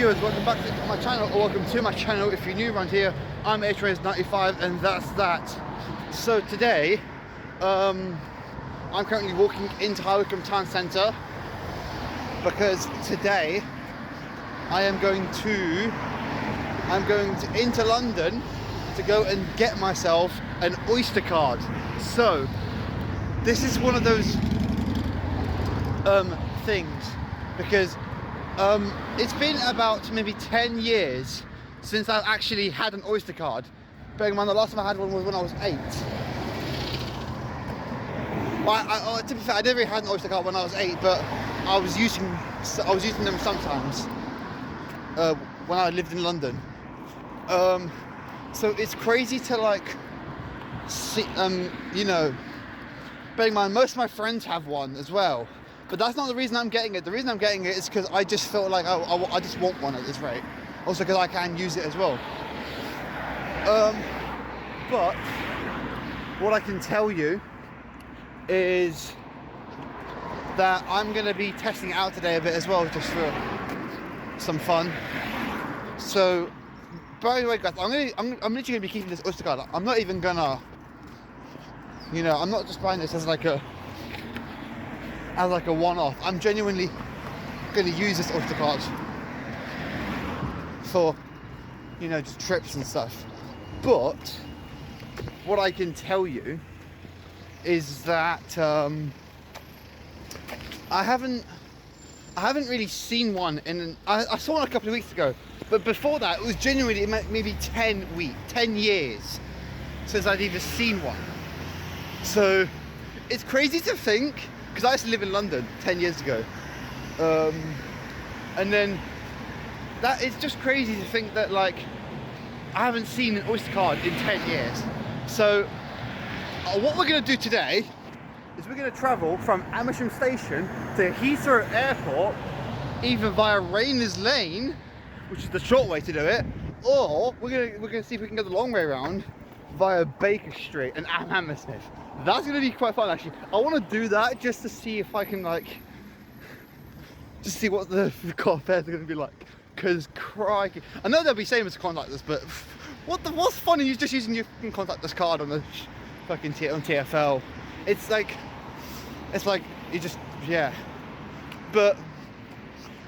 viewers, welcome back to my channel, or welcome to my channel if you're new around here. I'm Rayners95 and that's that. So today, I'm currently walking into Harrow Town Centre because today I'm going into London to go and get myself an Oyster card. So this is one of those things because it's been about maybe 10 years since I've actually had an Oyster card. Bearing in mind the last time I had one was when I was 8. Well, to be fair, I never really had an Oyster card when I was 8, but I was using them sometimes when I lived in London. So it's crazy to like see, you know, bearing in mind most of my friends have one as well. But that's not the reason I'm getting it. The reason I'm getting it is because I just felt like I just want one at this rate. Also because I can use it as well. But what I can tell you is that I'm going to be testing it out today a bit as well, just for some fun. So, by the way, guys, I'm literally going to be keeping this Oyster card. I'm not even gonna, you know, I'm not just buying this as like a one-off. I'm genuinely going to use this Oyster card for, you know, just trips and stuff. But what I can tell you is that I haven't really seen one I saw one a couple of weeks ago, but before that it was genuinely maybe 10 years since I'd even seen one. So it's crazy to think, because I used to live in London 10 years ago, and then that it's just crazy to think that like I haven't seen an Oyster card in 10 years. So what we're going to do today is we're going to travel from Amersham station to Heathrow Airport, either via Rayners Lane, which is the short way to do it, or we're going to see if we can go the long way around via Baker Street and Hammersmith. That's going to be quite fun actually. I want to do that just to see if I can like, just see what the car fares are going to be like. Because crikey, I know they'll be same as contactless, but what's fun in you just using your contactless card on the fucking on TFL? It's like you just, yeah. But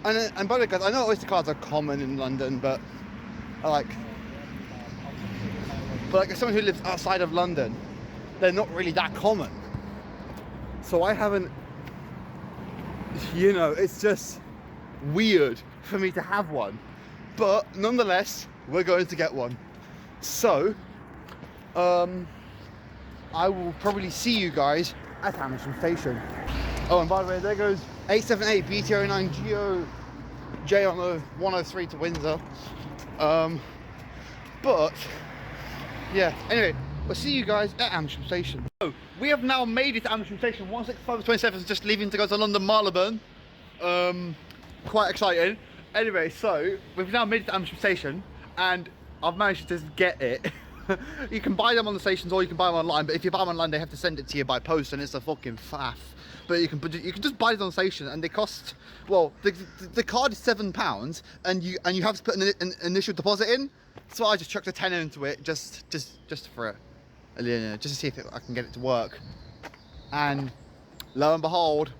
and by the way, guys, I know Oyster cards are common in London, but like as someone who lives outside of London, they're not really that common. So I haven't, you know, it's just weird for me to have one, but nonetheless we're going to get one. So I will probably see you guys at Amersham station. Oh, and by the way, there goes 878 BT09 GOJ on the 103 to Windsor. But yeah, anyway, we'll see you guys at Amersham station. So we have now made it to Amersham station. 16527 is just leaving to go to London Marylebone. Quite exciting. Anyway, so we've now made it to Amersham station and I've managed to get it. You can buy them on the stations or you can buy them online, but if you buy them online they have to send it to you by post and it's a fucking faff. But you can just buy it on the station and they cost, well, the card is £7 and you have to put an initial deposit in. So I just chucked a tenner into it just for it, just to see if I can get it to work. And lo and behold,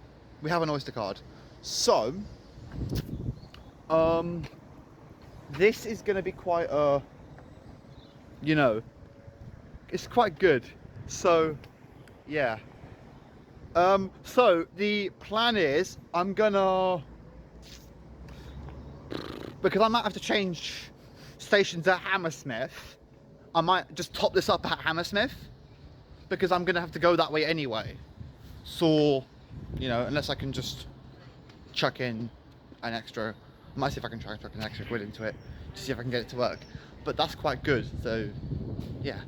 we have an Oyster card. So this is going to be quite a, you know, it's quite good. So yeah, so the plan is I'm gonna, because I might have to change stations at Hammersmith, I might just top this up at Hammersmith because I'm gonna have to go that way anyway. So, you know, unless I can just chuck in an extra, I might see if I can try and chuck an extra quid into it to see if I can get it to work. But that's quite good, so yeah.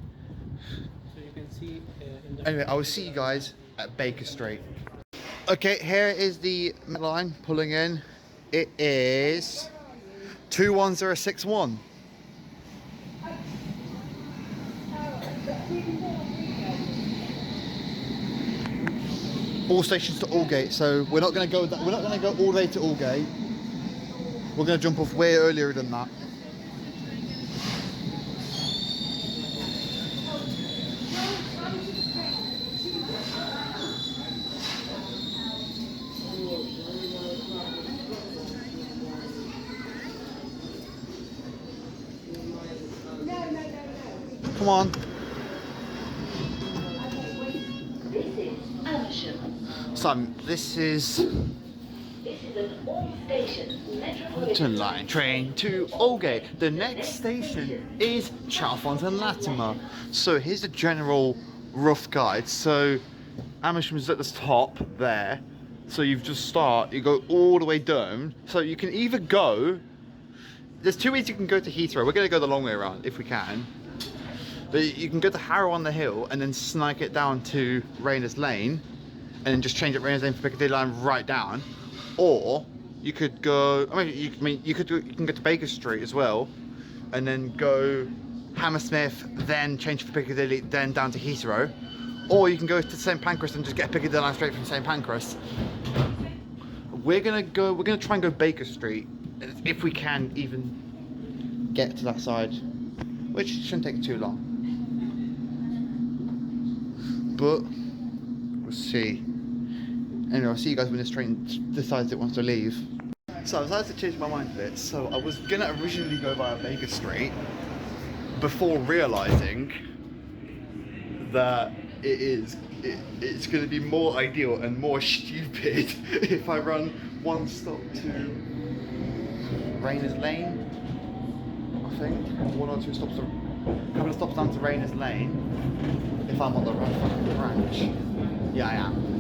So you can see in the anyway, I will see you guys at Baker Street. Okay, here is the line pulling in. It is 21061. All stations to Aldgate, so we're not going to go all the way to Aldgate. We're We're going to jump off way earlier than that. Come on. This is Amersham. Son, this is This is an all-station Metropolitan line train to Aldgate. The next station is Chalfont and Latimer. So here's the general rough guide. So Amersham is at the top there. So you go all the way down. So you can either go, there's two ways you can go to Heathrow. We're going to go the long way around if we can. But you can go to Harrow on the hill and then snake it down to Rayners Lane and then just change it Rayners Lane for Piccadilly line right down. Or you could go, you can go to Baker Street as well and then go Hammersmith, then change for Piccadilly, then down to Heathrow. Or you can go to St Pancras and just get a Piccadilly line straight from St Pancras. We're gonna try and go Baker Street if we can even get to that side, which shouldn't take too long. But we'll see. Anyway, I'll see you guys when this train decides it wants to leave. So I decided to change my mind a bit. So I was gonna originally go via Baker Street before realising that it's gonna be more ideal and more stupid if I run one stop to Rayners Lane, I think, one or two stops, a couple of stops down to Rayners Lane, if I'm on the right branch. Yeah, I am.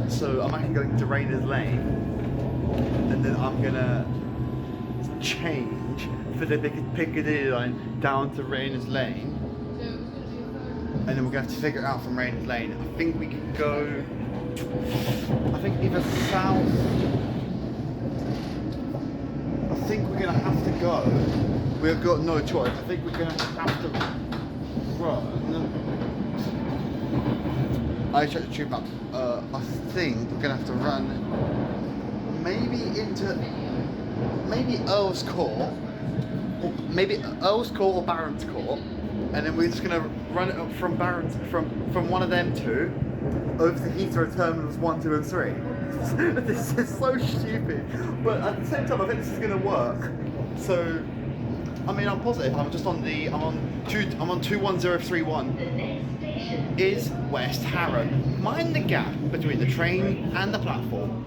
So I'm actually going to Rayners Lane, and then I'm gonna change for the Piccadilly line down to Rayners Lane, and then we're gonna have to figure it out from Rayners Lane. I think we could go, I think either south. I think we're gonna have to go. We've got no choice. I think we're gonna have to run. I checked the tube map. I think we're gonna have to run maybe Earl's Court, or maybe Earl's Court or Barron's Court, and then we're just gonna run it up from Barron's from one of them two over to Heathrow Terminals 1, 2, and 3. This is so stupid, but at the same time, I think this is gonna work. So, I mean, I'm positive. I'm on 21031. The next station Is West Harrow. Mind the gap between the train and the platform.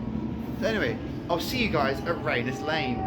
So anyway, I'll see you guys at Rayners Lane.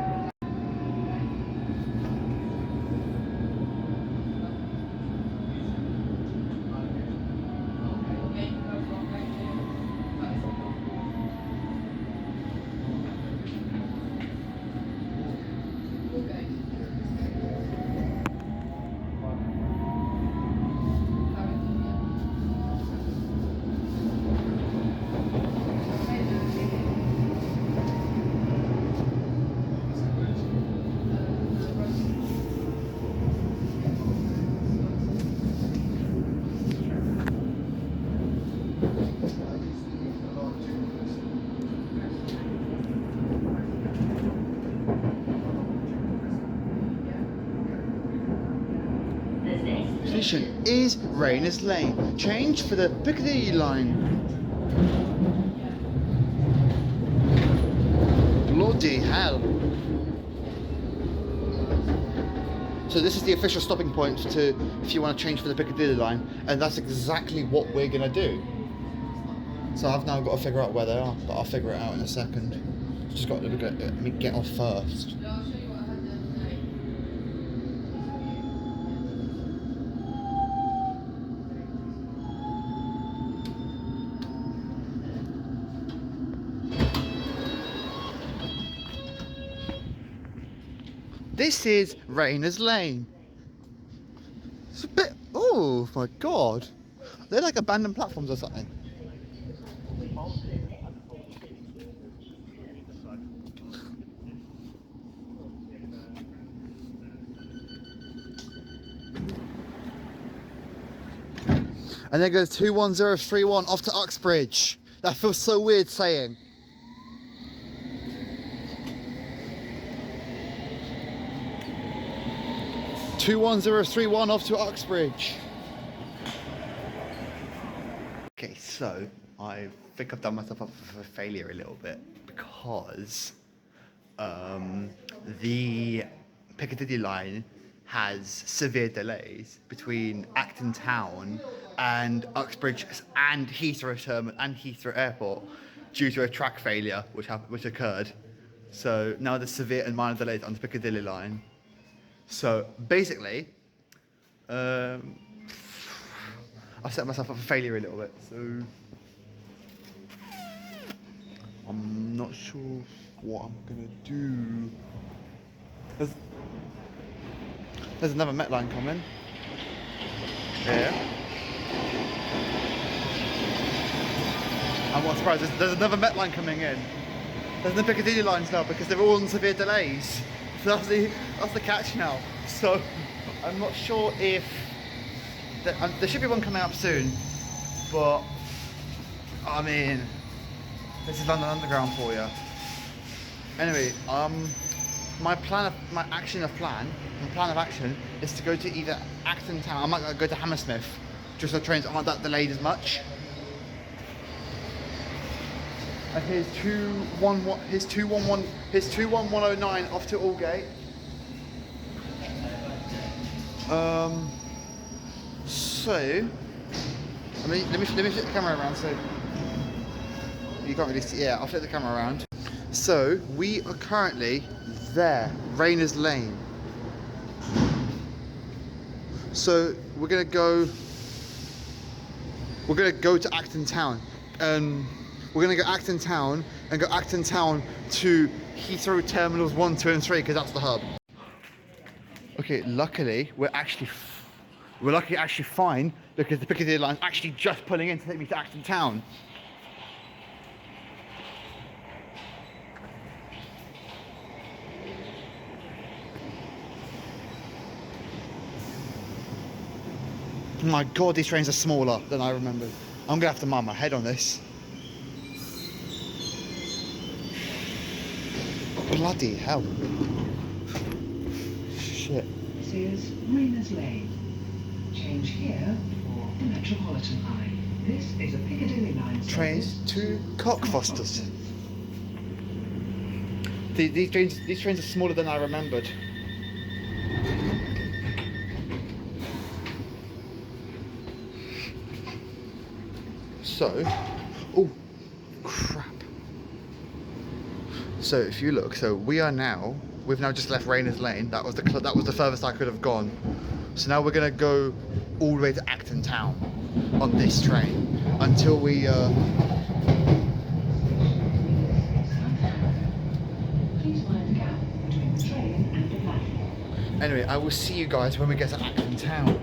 Station is Rayners Lane. Change for the Piccadilly line. Bloody hell. So this is the official stopping point if you want to change for the Piccadilly line, and that's exactly what we're gonna do. So I've now got to figure out where they are, but I'll figure it out in a second. Just got to get off first. This is Rayners Lane. It's a bit, oh my god. They're like abandoned platforms or something. And then goes 21031 off to Uxbridge. That feels so weird saying. 21031 off to Uxbridge. Okay, so I think I've done myself up for failure a little bit because the Piccadilly line has severe delays between Acton Town and Uxbridge and Heathrow Terminal and Heathrow Airport due to a track failure which occurred. So now there's severe and minor delays on the Piccadilly line. So basically, I set myself up for failure a little bit. So I'm not sure what I'm gonna do. There's another Met line coming. Yeah. I'm not surprised. There's another Met line coming in. There's no Piccadilly lines now because they're all on severe delays. So that's the catch now. So I'm not sure if there should be one coming up soon, but I mean, this is London Underground for you. Anyway, my plan of action is to go to either Acton Town. I might go to Hammersmith, just so trains aren't that delayed as much. And here's 21109 off to Aldgate. So let me flip the camera around so you can't really see. Yeah, I'll flip the camera around. So we are currently there, Rayners Lane. So we're gonna go to Acton Town. We're gonna go Acton Town and go Acton Town to Heathrow Terminals 1, 2 and 3 because that's the hub. Okay, luckily we're actually fine because the Piccadilly line's actually just pulling in to take me to Acton Town. My God, these trains are smaller than I remembered. I'm gonna have to mind my head on this. Bloody hell. Shit. This is Rayners Lane. Change here for the Metropolitan line. This is a Piccadilly line Trains to Cockfosters. These trains are smaller than I remembered. So, oh crap. So if you look, we've now just left Rayners Lane. That was the furthest I could have gone. So now we're gonna go all the way to Acton Town on this train until we Please mind the gap between the train and the platform. Anyway, I will see you guys when we get to Acton Town.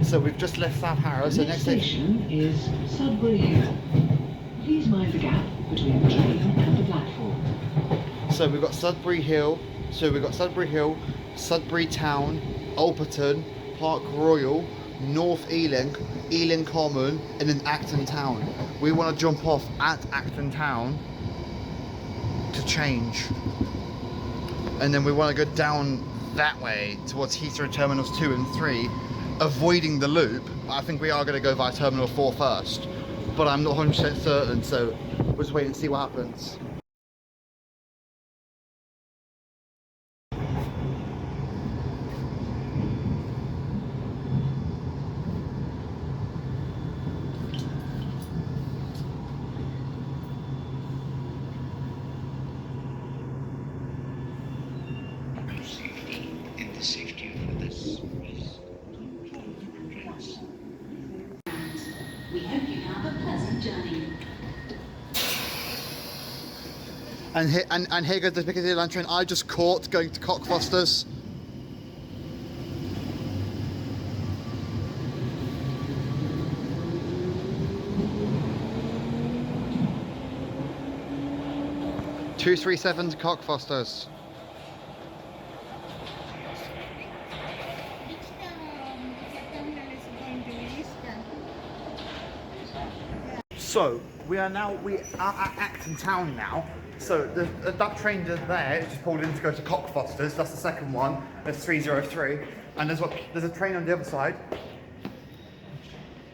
So we've just left South Harrow, so next station is Sudbury Hill. Please mind the gap between the train and the platform. So we've got Sudbury Hill, Sudbury Town, Alperton, Park Royal, North Ealing, Ealing Common, and then Acton Town. We want to jump off at Acton Town to change. And then we want to go down that way towards Heathrow Terminals 2 and 3, avoiding the loop. I think we are going to go via Terminal 4 first, but I'm not 100% certain, so we'll just wait and see what happens. We hope you have a pleasant journey. And here goes the Piccadilly line train I just caught going to Cockfosters. (237) to Cockfosters. So we are at Acton Town now. So that train just there is just pulled in to go to Cockfosters. That's the second one. That's 303. And there's a train on the other side,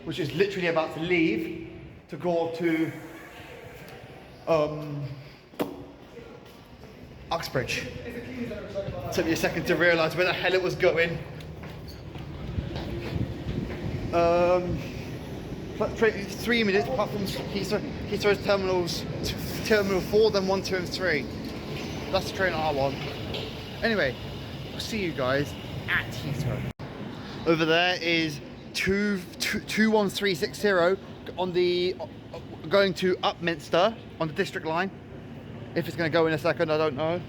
which is literally about to leave to go to Uxbridge. Took me a second to realise where the hell it was going. Train 3 minutes apart from Heathrow's terminals, Terminal 4, then 1, 2 and 3. That's the train I want. Anyway, I'll see you guys at Heathrow. Over there is 21360 on the going to Upminster on the District line. If it's going to go in a second, I don't know.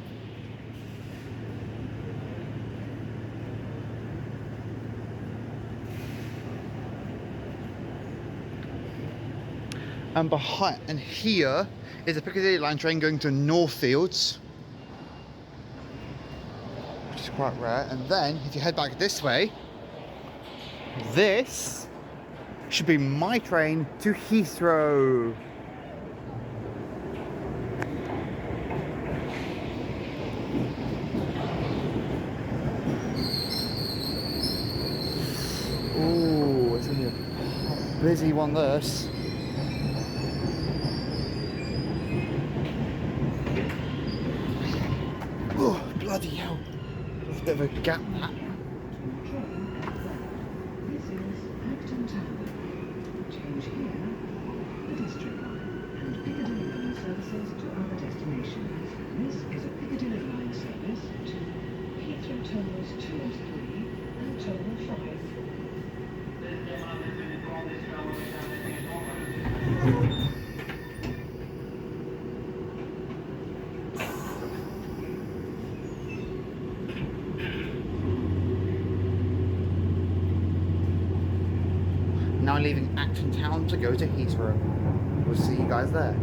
And here is a Piccadilly line train going to Northfields, which is quite rare. And then if you head back this way, this should be my train to Heathrow. Ooh, it's gonna be a busy one, this. Oh, bloody hell. There's a bit of a gap there. This is Acton Town. Change here, the District line, and Piccadilly line services to other destinations. This is a Piccadilly line service to Heathrow Terminals 2 and 3 and Terminal 5. Now leaving Acton Town to go to Heathrow. We'll see you guys there.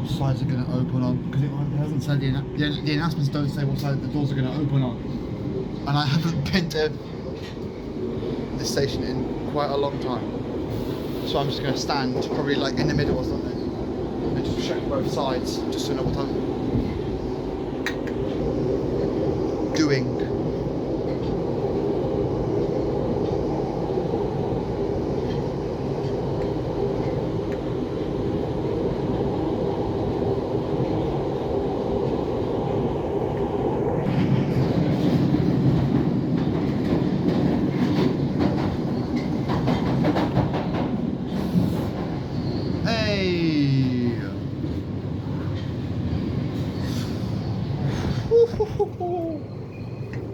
Sides are going to open on, because it hasn't said the announcements don't say what side the doors are going to open on, and I haven't been to this station in quite a long time, so I'm just going to stand probably like in the middle or something and just check both sides just to know what I'm doing.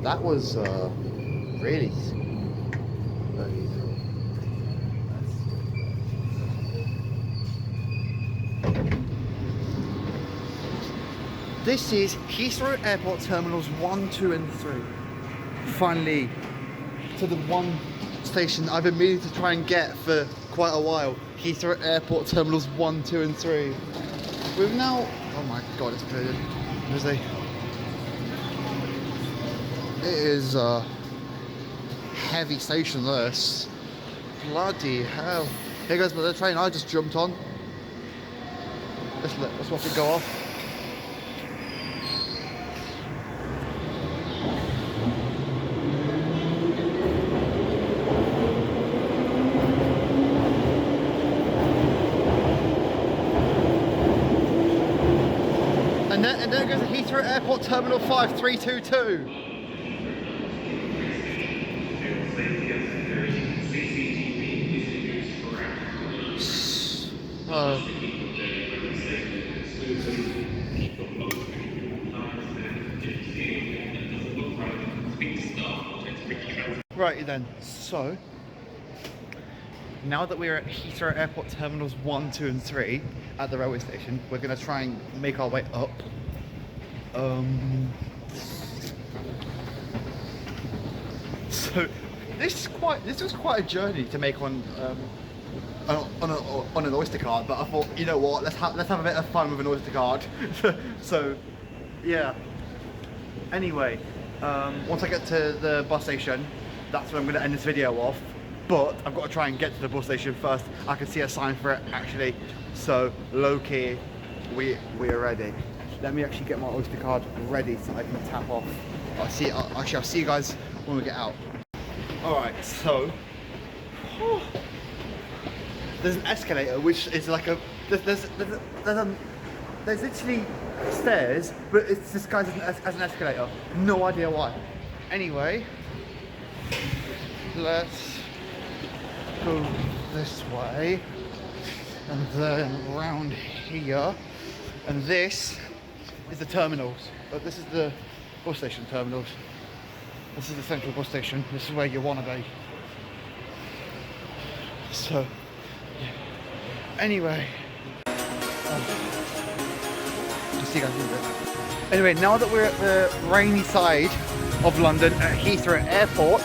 That was really This is Heathrow Airport Terminals 1, 2 and 3. Finally to the one station I've been meaning to try and get for quite a while. Heathrow Airport Terminals 1, 2 and 3. We've now, oh my god, it's cleared. It is a heavy station, this. Bloody hell. Here goes the train I just jumped on. Let's watch it go off. then it goes to Heathrow Airport Terminal 5322. Right then, so now that we're at Heathrow Airport Terminals 1, 2 and 3 at the railway station, we're going to try and make our way up. So this was quite a journey to make on an Oyster card, but I thought, you know what, let's have a bit of fun with an Oyster card. So yeah. Anyway, once I get to the bus station, that's when I'm going to end this video off. But I've got to try and get to the bus station first. I can see a sign for it actually. So low key, we're ready. Let me actually get my Oyster card ready so I can tap off. I'll see you guys when we get out. All right, so there's an escalator which is like a there's literally stairs, but it's disguised as an escalator. No idea why. Anyway, let's go this way and then round here, and this is the terminals. But this is the bus station terminals. This is the central bus station. This is where you want to be. So yeah. Anyway, I'll see you guys in a bit. Anyway, now that we're at the rainy side of London at Heathrow Airport,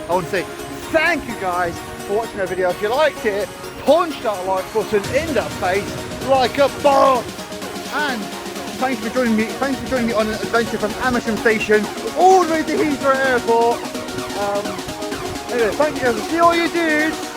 I want to say thank you guys for watching our video. If you liked it, punch that like button in the face like a boss. And thanks for joining me on an adventure from Amersham Station all the way to Heathrow Airport. Anyway, thank you guys. See all you dudes.